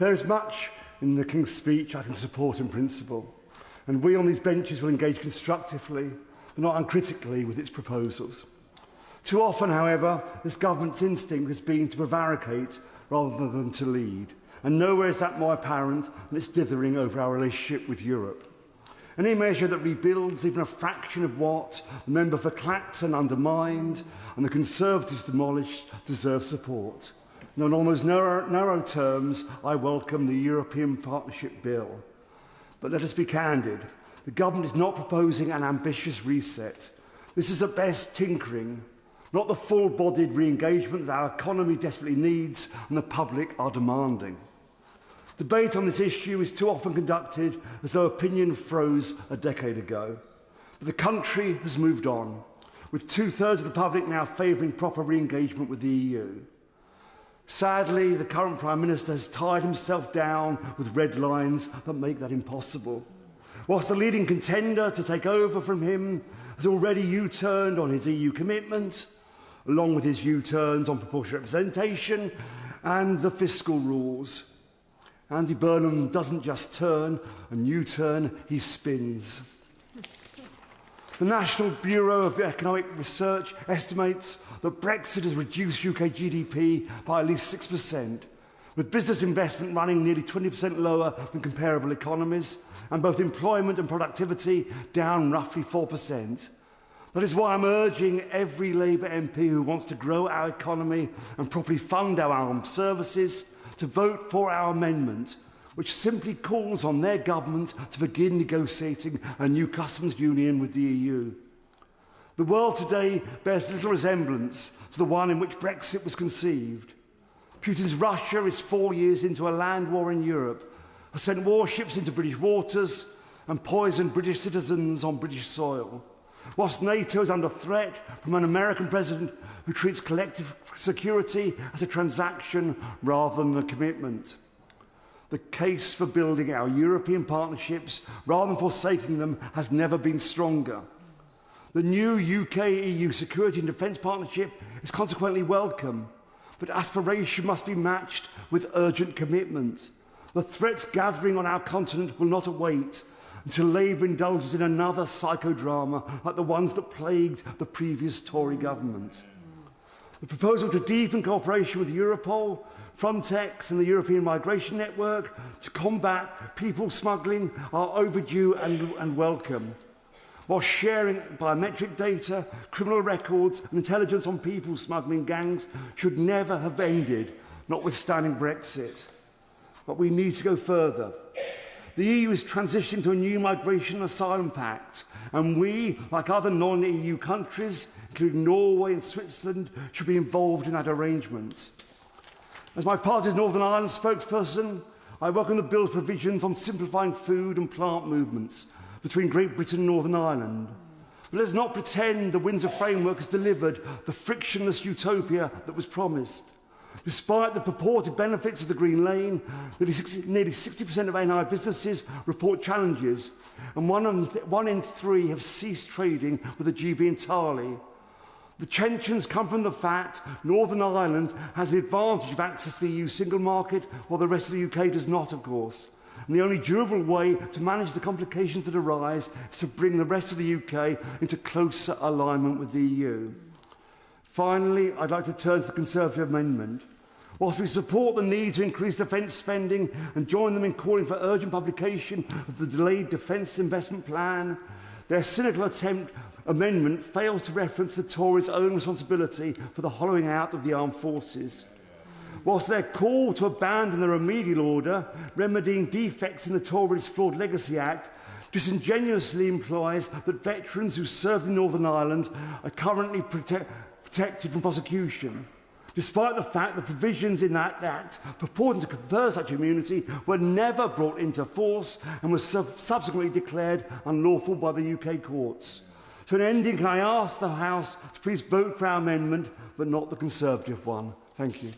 There is much in the King's speech I can support in principle, and we on these benches will engage constructively, but not uncritically, with its proposals. Too often, however, this government's instinct has been to prevaricate rather than to lead, and nowhere is that more apparent than its dithering over our relationship with Europe. Any measure that rebuilds even a fraction of what the member for Clacton undermined and the Conservatives demolished deserves support. And on almost narrow terms, I welcome the European Partnership Bill. But let us be candid. The government is not proposing an ambitious reset. This is at best tinkering, not the full-bodied re-engagement that our economy desperately needs and the public are demanding. Debate on this issue is too often conducted as though opinion froze a decade ago. But the country has moved on, with two-thirds of the public now favouring proper re-engagement with the EU. Sadly, the current Prime Minister has tied himself down with red lines that make that impossible. Whilst the leading contender to take over from him has already U-turned on his EU commitment, along with his U-turns on proportional representation and the fiscal rules. Andy Burnham doesn't just turn and U-turn, he spins. The National Bureau of Economic Research estimates that Brexit has reduced UK GDP by at least 6%, with business investment running nearly 20% lower than comparable economies, and both employment and productivity down roughly 4%. That is why I'm urging every Labour MP who wants to grow our economy and properly fund our armed services to vote for our amendment, which simply calls on their government to begin negotiating a new customs union with the EU. The world today bears little resemblance to the one in which Brexit was conceived. Putin's Russia is 4 years into a land war in Europe, has sent warships into British waters and poisoned British citizens on British soil, whilst NATO is under threat from an American president who treats collective security as a transaction rather than a commitment. The case for building our European partnerships rather than forsaking them has never been stronger. The new UK-EU security and defence partnership is consequently welcome, but aspiration must be matched with urgent commitment. The threats gathering on our continent will not await until Labour indulges in another psychodrama like the ones that plagued the previous Tory government. The proposal to deepen cooperation with Europol, Frontex and the European Migration Network to combat people smuggling are overdue and welcome. While sharing biometric data, criminal records and intelligence on people smuggling gangs should never have ended, notwithstanding Brexit. But we need to go further. The EU is transitioning to a new migration and asylum pact, and we, like other non-EU countries, including Norway and Switzerland, should be involved in that arrangement. As my party's Northern Ireland spokesperson, I welcome the bill's provisions on simplifying food and plant movements between Great Britain and Northern Ireland. But let's not pretend the Windsor Framework has delivered the frictionless utopia that was promised. Despite the purported benefits of the Green Lane, nearly 60% of NI businesses report challenges, and one in three have ceased trading with the GB entirely. The tensions come from the fact Northern Ireland has the advantage of access to the EU single market, while the rest of the UK does not, of course. And the only durable way to manage the complications that arise is to bring the rest of the UK into closer alignment with the EU. Finally, I'd like to turn to the Conservative amendment. Whilst we support the need to increase defence spending and join them in calling for urgent publication of the delayed Defence Investment Plan, their cynical amendment fails to reference the Tories' own responsibility for the hollowing out of the armed forces. Whilst their call to abandon the remedial order, remedying defects in the Tories' flawed Legacy Act, disingenuously implies that veterans who served in Northern Ireland are currently protected from prosecution, despite the fact that provisions in that Act purporting to confer such immunity were never brought into force and were subsequently declared unlawful by the UK courts. To an ending, can I ask the House to please vote for our amendment, but not the Conservative one? Thank you.